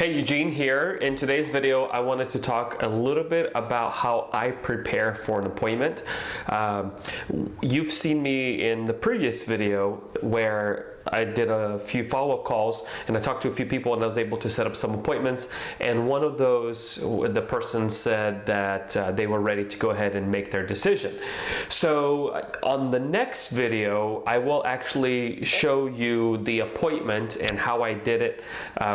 Hey, Eugene here. In today's video, I wanted to talk a little bit about how I prepare for an appointment. You've seen me in the previous video where I did a few follow-up calls and I talked to a few people and I was able to set up some appointments, and one of those, the person said that they were ready to go ahead and make their decision. So on the next video, I will actually show you the appointment and how I did it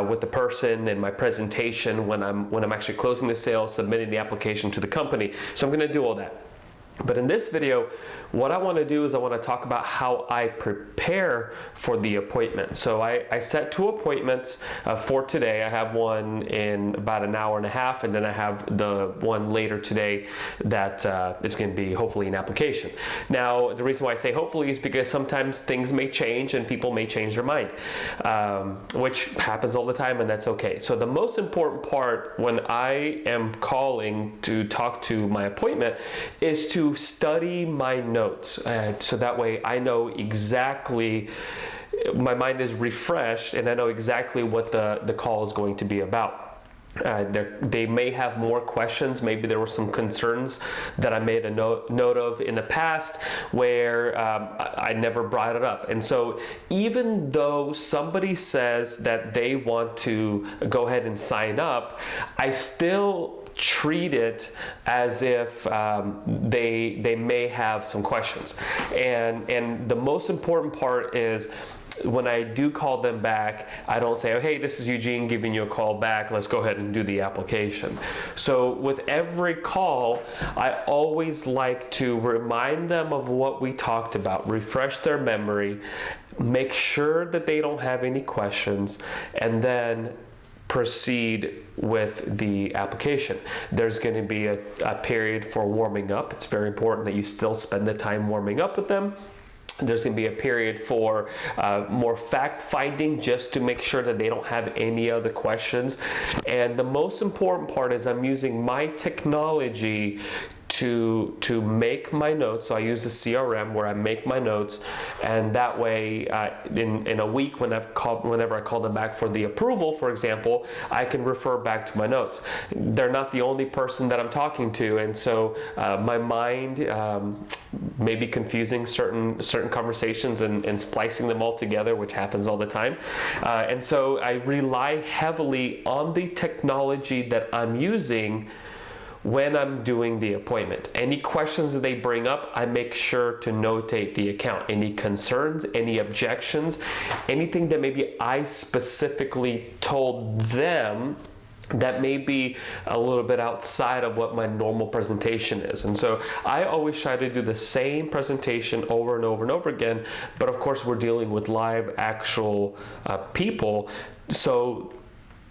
with the person and my presentation when I'm actually closing the sale, submitting the application to the company. So I'm going to do all that. But in this video, what I want to do is I want to talk about how I prepare for the appointment. So I set 2 appointments for today. I have one in about an hour and a half, and then I have the one later today that is going to be hopefully an application. Now, the reason why I say hopefully is because sometimes things may change and people may change their mind, which happens all the time, and that's okay. So the most important part when I am calling to talk to my appointment is to study my notes, so that way I know exactly, my mind is refreshed and I know exactly what the call is going to be about. They may have more questions. Maybe there were some concerns that I made a note of in the past where I never brought it up. And so even though somebody says that they want to go ahead and sign up, I still treat it as if they may have some questions. And the most important part is when I do call them back, I don't say, oh, hey, this is Eugene giving you a call back, let's go ahead and do the application. So with every call, I always like to remind them of what we talked about, refresh their memory, make sure that they don't have any questions, and then proceed with the application. There's going to be a period for warming up. It's very important that you still spend the time warming up with them. There's going to be a period for more fact-finding, just to make sure that they don't have any other questions. And the most important part is I'm using my technology to make my notes. So I use a CRM where I make my notes, and that way in a week whenever I call them back for the approval, for example, I can refer back to my notes. They're not the only person that I'm talking to, and so my mind may be confusing certain conversations and splicing them all together, which happens all the time. And so I rely heavily on the technology that I'm using when I'm doing the appointment. Any questions that they bring up, I make sure to notate the account. Any concerns, any objections, anything that maybe I specifically told them that may be a little bit outside of what my normal presentation is. And so I always try to do the same presentation over and over and over again, but of course we're dealing with live actual people, so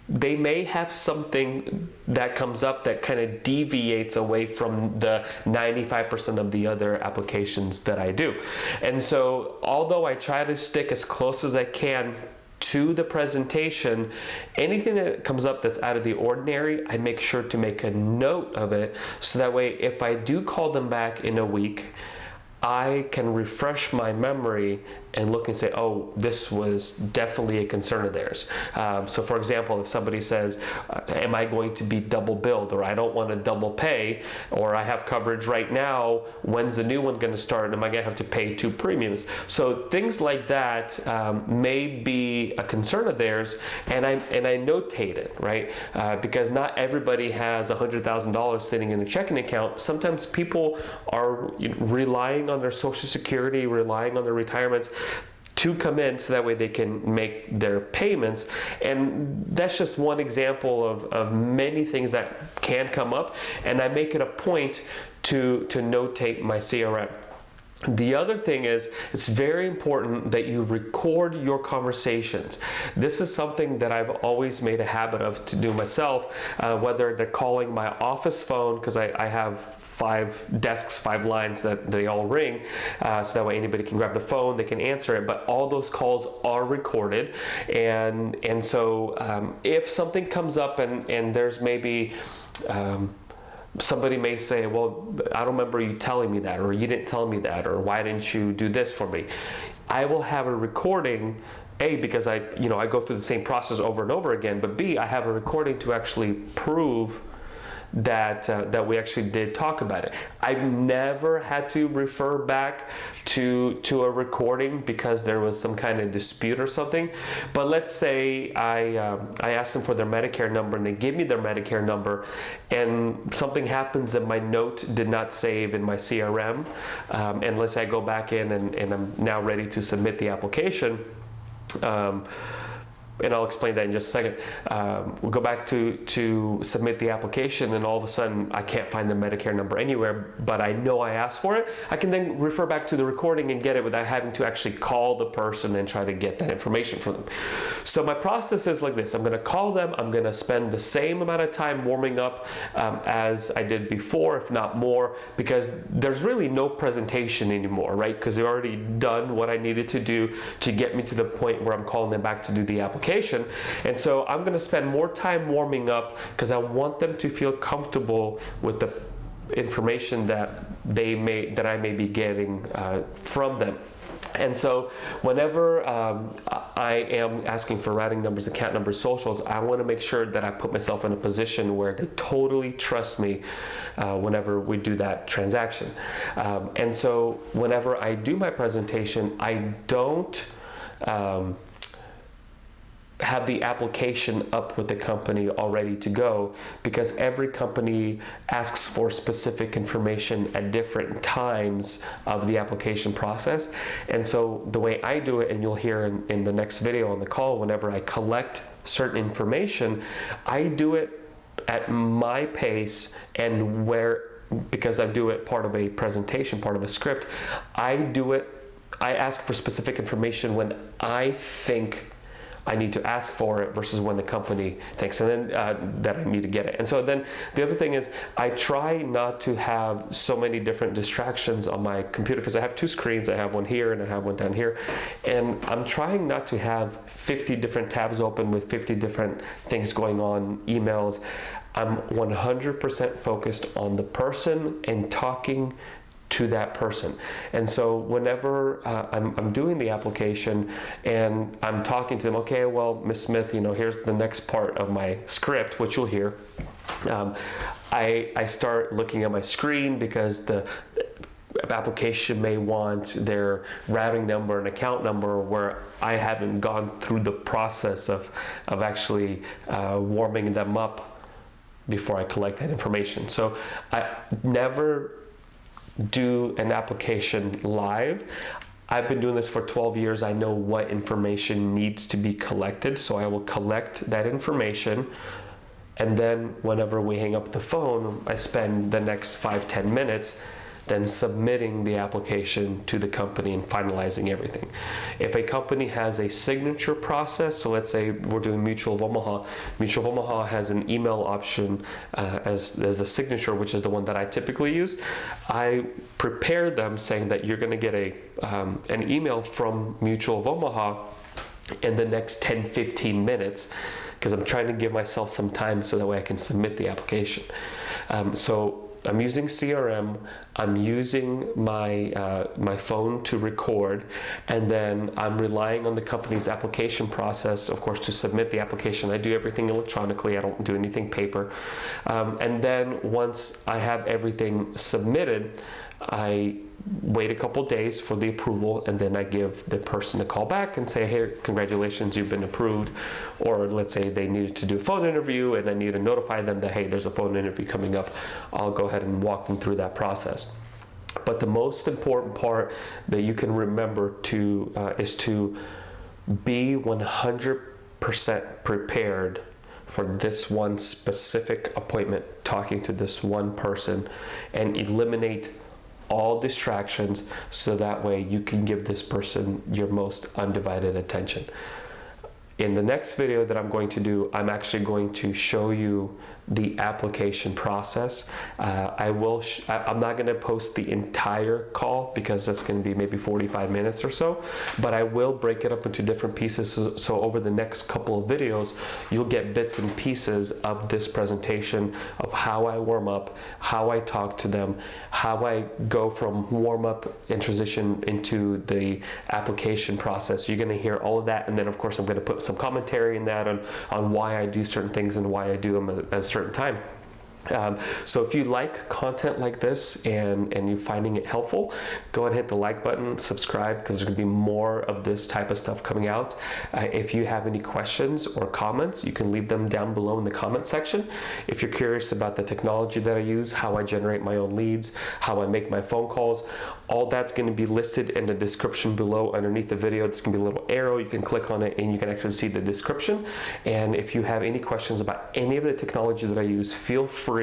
they may have something that comes up that kind of deviates away from the 95% of the other applications that I do. And so although I try to stick as close as I can to the presentation, anything that comes up that's out of the ordinary, I make sure to make a note of it, so that way if I do call them back in a week, I can refresh my memory and look and say, oh, this was definitely a concern of theirs. So for example, if somebody says, am I going to be double billed, or I don't want to double pay, or I have coverage right now, when's the new one going to start? Am I going to have to pay 2 premiums? So things like that may be a concern of theirs, and I notate it, right? Because not everybody has $100,000 sitting in a checking account. Sometimes people are relying on their Social Security, relying on their retirements to come in, so that way they can make their payments. And that's just one example of many things that can come up, and I make it a point to notate my CRM. The other thing is, it's very important that you record your conversations. This is something that I've always made a habit of to do myself, whether they're calling my office phone, because I have 5 desks, 5 lines that they all ring, so that way anybody can grab the phone, they can answer it, but all those calls are recorded. And so if something comes up and there's maybe somebody may say, well, I don't remember you telling me that, or you didn't tell me that, or why didn't you do this for me? I will have a recording A, because I go through the same process over and over again, but B, I have a recording to actually prove that we actually did talk about it. I've never had to refer back to a recording because there was some kind of dispute or something. But let's say I asked them for their Medicare number and they give me their Medicare number, and something happens that my note did not save in my CRM, and let's say I go back in and I'm now ready to submit the application. And I'll explain that in just a second. We'll go back to submit the application, and all of a sudden I can't find the Medicare number anywhere, but I know I asked for it. I can then refer back to the recording and get it without having to actually call the person and try to get that information from them. So my process is like this. I'm going to call them. I'm going to spend the same amount of time warming up as I did before, if not more, because there's really no presentation anymore, right? Because they've already done what I needed to do to get me to the point where I'm calling them back to do the application. And so I'm going to spend more time warming up because I want them to feel comfortable with the information that I may be getting from them. And so whenever I am asking for routing numbers, account numbers, socials, I want to make sure that I put myself in a position where they totally trust me whenever we do that transaction. And so whenever I do my presentation, I don't have the application up with the company all ready to go, because every company asks for specific information at different times of the application process. And so the way I do it, and you'll hear in the next video on the call, whenever I collect certain information, I do it at my pace, and because I do it part of a presentation, part of a script, I ask for specific information when I think I need to ask for it versus when the company thinks, and then that I need to get it. And so then the other thing is, I try not to have so many different distractions on my computer, because I have two screens. I have one here and I have one down here, and I'm trying not to have 50 different tabs open with 50 different things going on, emails. I'm 100% focused on the person and talking to that person. And so whenever I'm doing the application and I'm talking to them, okay, well, Ms. Smith, here's the next part of my script, which you'll hear. I start looking at my screen because the application may want their routing number and account number, where I haven't gone through the process of actually warming them up before I collect that information. So I never do an application live. I've been doing this for 12 years. I know what information needs to be collected, so I will collect that information, and then whenever we hang up the phone, I spend the next 5-10 minutes then submitting the application to the company and finalizing everything. If a company has a signature process, so let's say we're doing Mutual of Omaha. Mutual of Omaha has an email option as a signature, which is the one that I typically use. I prepare them saying that you're going to get an email from Mutual of Omaha in the next 10-15 minutes, because I'm trying to give myself some time so that way I can submit the application. So I'm using CRM, I'm using my phone to record, and then I'm relying on the company's application process, of course, to submit the application. I do everything electronically, I don't do anything paper. And then once I have everything submitted, I wait a couple days for the approval, and then I give the person a call back and say, hey, congratulations, you've been approved. Or let's say they needed to do a phone interview and I need to notify them that, hey, there's a phone interview coming up. I'll go ahead and walk them through that process. But the most important part that you can remember is to be 100% prepared for this one specific appointment, talking to this one person, and eliminate all distractions, so that way you can give this person your most undivided attention. In the next video that I'm going to do, I'm actually going to show you the application process. I'm not going to post the entire call because that's going to be maybe 45 minutes or so, but I will break it up into different pieces. So over the next couple of videos, you'll get bits and pieces of this presentation of how I warm up, how I talk to them, how I go from warm up and transition into the application process. You're going to hear all of that, and then of course I'm going to put some commentary in that on why I do certain things and why I do them at a certain time. So if you like content like this and you're finding it helpful, go ahead and hit the like button, subscribe, because there's going to be more of this type of stuff coming out. If you have any questions or comments, you can leave them down below in the comment section. If you're curious about the technology that I use, how I generate my own leads, how I make my phone calls, all that's going to be listed in the description below underneath the video. There's going to be a little arrow. You can click on it and you can actually see the description. And if you have any questions about any of the technology that I use, feel free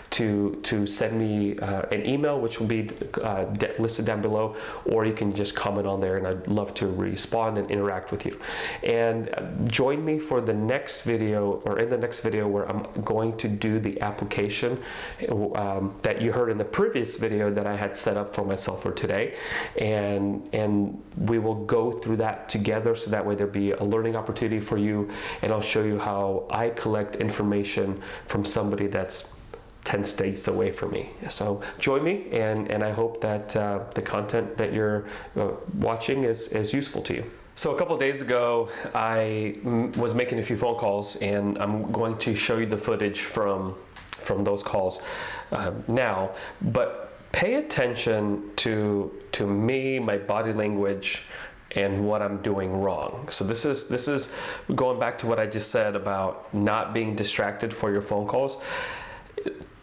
to send me an email, which will be listed down below, or you can just comment on there and I'd love to respond and interact with you. And join me for the next video, or in the next video, where I'm going to do the application that you heard in the previous video that I had set up for myself for today, and we will go through that together, so that way there'll be a learning opportunity for you, and I'll show you how I collect information from somebody that's 10 states away from me. So join me, and I hope that the content that you're watching is useful to you. So a couple of days ago, I was making a few phone calls, and I'm going to show you the footage from those calls now, but pay attention to me, my body language, and what I'm doing wrong. So this is going back to what I just said about not being distracted for your phone calls.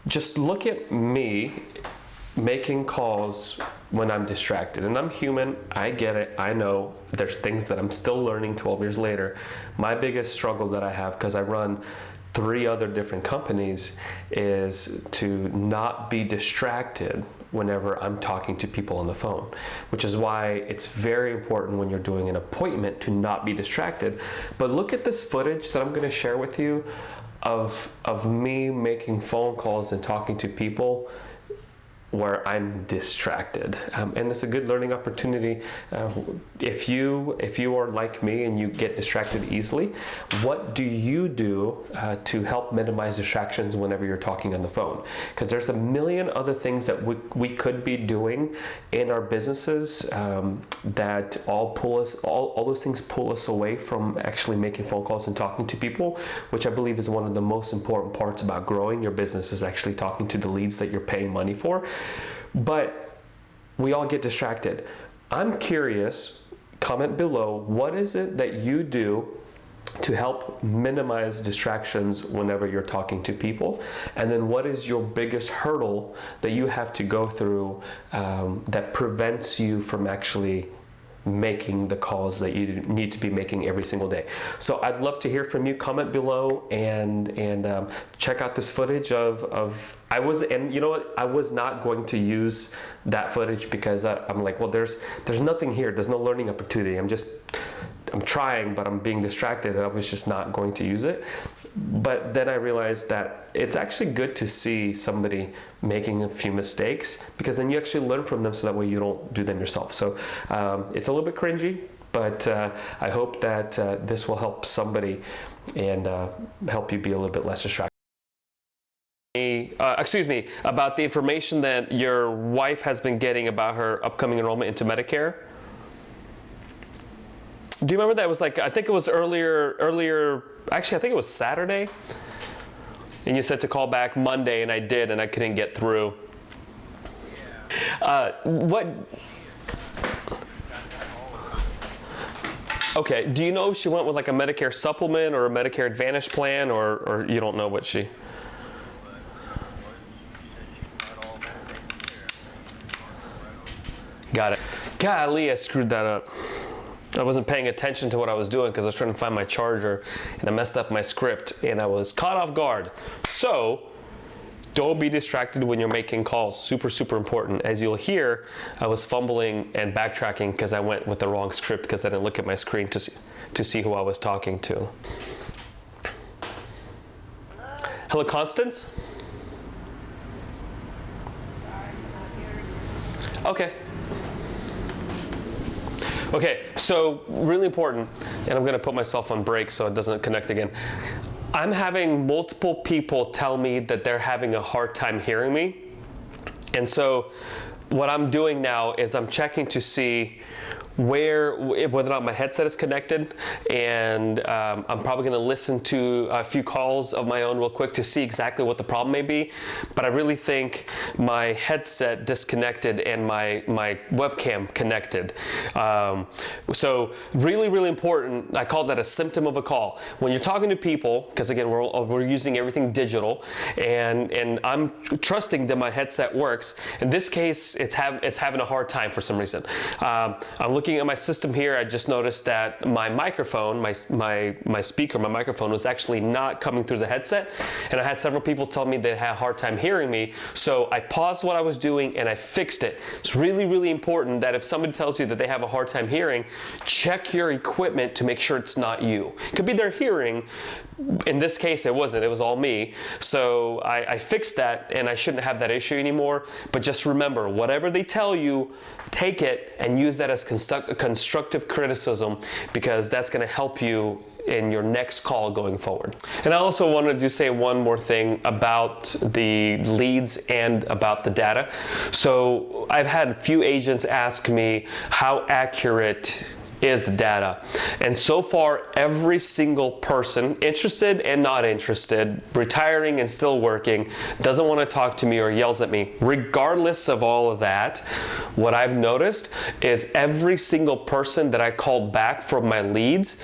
Just look at me making calls when I'm distracted, and I'm human. I get it. I know there's things that I'm still learning 12 years later. My biggest struggle that I have, because I run 3 other different companies, is to not be distracted whenever I'm talking to people on the phone, which is why it's very important when you're doing an appointment to not be distracted. But look at this footage that I'm going to share with you of me making phone calls and talking to people where I'm distracted, and it's a good learning opportunity. If you are like me and you get distracted easily, what do you do to help minimize distractions whenever you're talking on the phone? Because there's a million other things that we could be doing in our businesses that all those things pull us away from actually making phone calls and talking to people, which I believe is one of the most important parts about growing your business, is actually talking to the leads that you're paying money for. But we all get distracted. I'm curious, comment below, what is it that you do to help minimize distractions whenever you're talking to people? And then what is your biggest hurdle that you have to go through that prevents you from actually making the calls that you need to be making every single day? So I'd love to hear from you. Comment below and check out this footage of you know what, I was not going to use that footage because I'm like, well, there's nothing here. There's no learning opportunity. I'm trying, but I'm being distracted, and I was just not going to use it. But then I realized that it's actually good to see somebody making a few mistakes, because then you actually learn from them, so that way you don't do them yourself. So it's a little bit cringy, but I hope that this will help somebody and help you be a little bit less distracted. About the information that your wife has been getting about her upcoming enrollment into Medicare. Do you remember that? It was like, I think it was earlier, actually I think it was Saturday, and you said to call back Monday, and I did, and I couldn't get through. Okay, do you know if she went with like a Medicare supplement or a Medicare Advantage plan, or you don't know what she? Got it. Golly, I screwed that up. I wasn't paying attention to what I was doing because I was trying to find my charger, and I messed up my script and I was caught off guard. So don't be distracted when you're making calls. Super, super important. As you'll hear, I was fumbling and backtracking because I went with the wrong script because I didn't look at my screen to see who I was talking to. Hello, Constance? Okay. Okay, so really important, and I'm gonna put myself on break so it doesn't connect again. I'm having multiple people tell me that they're having a hard time hearing me. And so what I'm doing now is I'm checking to see whether or not my headset is connected, and I'm probably going to listen to a few calls of my own real quick to see exactly what the problem may be. But I really think my headset disconnected and my webcam connected. So really important. I call that a symptom of a call. When you're talking to people, because again we're using everything digital, and I'm trusting that my headset works. In this case, it's having a hard time for some reason. I'm looking at my system here. I just noticed that my microphone, my speaker, my microphone was actually not coming through the headset, and I had several people tell me they had a hard time hearing me. So I paused what I was doing and I fixed it. It's really important that if somebody tells you that they have a hard time hearing, check your equipment to make sure it's not you. It could be their hearing. In this case, it wasn't. It was all me. So I fixed that, and I shouldn't have that issue anymore. But just remember, whatever they tell you, take it and use that as constructive criticism, because that's going to help you in your next call going forward. And I also wanted to say one more thing about the leads and about the data. So I've had a few agents ask me how accurate is the data. And so far, every single person, interested and not interested, retiring and still working, doesn't want to talk to me or yells at me. Regardless of all of that, what I've noticed is every single person that I called back from my leads,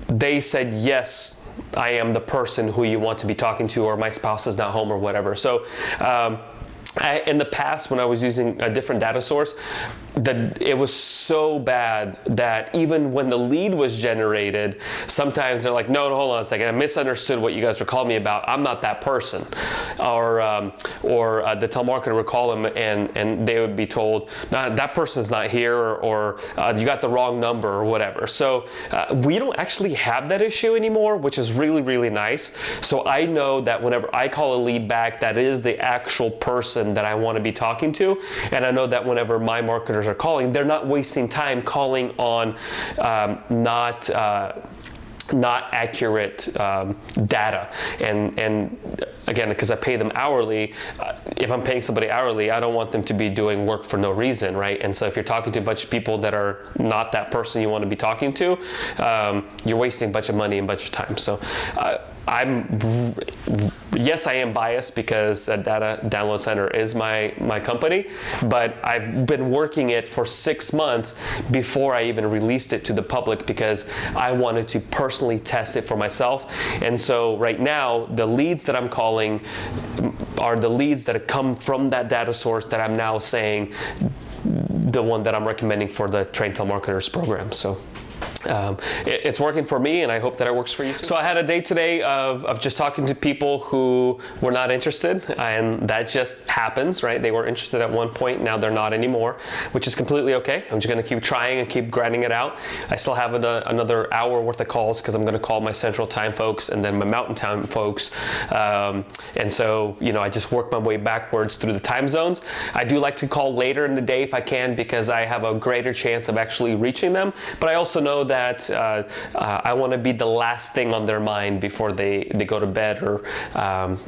they said, yes, I am the person who you want to be talking to, or my spouse is not home, or whatever. So in the past, when I was using a different data source, it was so bad that even when the lead was generated, sometimes they're like, no, hold on a second, I misunderstood what you guys were calling me about. I'm not that person. Or the telemarketer would call them and they would be told, no, that person's not here, or you got the wrong number, or whatever. So we don't actually have that issue anymore, which is really nice. So I know that whenever I call a lead back, that is the actual person that I want to be talking to. And I know that whenever my marketers are calling, they're not wasting time calling on not accurate data. And again, because I pay them hourly, if I'm paying somebody hourly, I don't want them to be doing work for no reason, right? And so if you're talking to a bunch of people that are not that person you want to be talking to, you're wasting a bunch of money and a bunch of time. So yes, I am biased because Data Download Center is my company, but I've been working it for 6 months before I even released it to the public, because I wanted to personally test it for myself. And so right now, the leads that I'm calling are the leads that come from that data source that I'm now saying the one that I'm recommending for the Trained Telemarketers program. So it's working for me, and I hope that it works for you too. So I had a day today of just talking to people who were not interested, and that just happens, right? They were interested at one point, now they're not anymore, which is completely okay. I'm just going to keep trying and keep grinding it out. I still have another hour worth of calls, because I'm going to call my Central Time folks and then my Mountain Time folks, and so I just work my way backwards through the time zones. I do like to call later in the day if I can, because I have a greater chance of actually reaching them, but I also know that I want to be the last thing on their mind before they go to bed or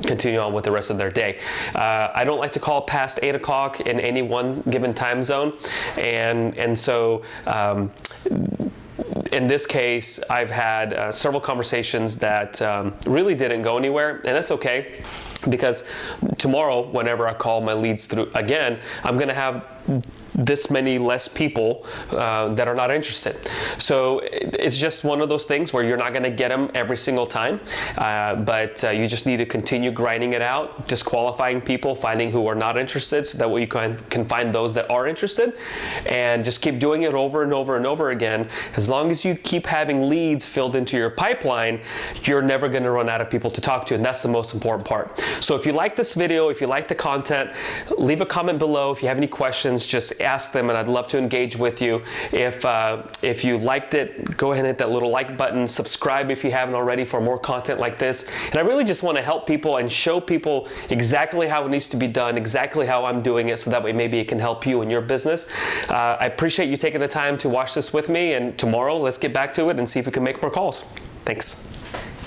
continue on with the rest of their day. I don't like to call past 8 o'clock in any one given time zone, and so in this case, I've had several conversations that really didn't go anywhere, and that's okay, because tomorrow, whenever I call my leads through again, I'm going to have this many less people that are not interested. So it's just one of those things where you're not going to get them every single time, but you just need to continue grinding it out, disqualifying people, finding who are not interested, so that way you can find those that are interested, and just keep doing it over and over and over again. As long as you keep having leads filled into your pipeline, you're never going to run out of people to talk to, and that's the most important part. So if you like this video, if you like the content, leave a comment below. If you have any questions, just ask them, and I'd love to engage with you. If you liked it, go ahead and hit that little like button. Subscribe if you haven't already for more content like this. And I really just want to help people and show people exactly how it needs to be done, exactly how I'm doing it, so that way maybe it can help you in your business. I appreciate you taking the time to watch this with me, and tomorrow let's get back to it and see if we can make more calls. Thanks.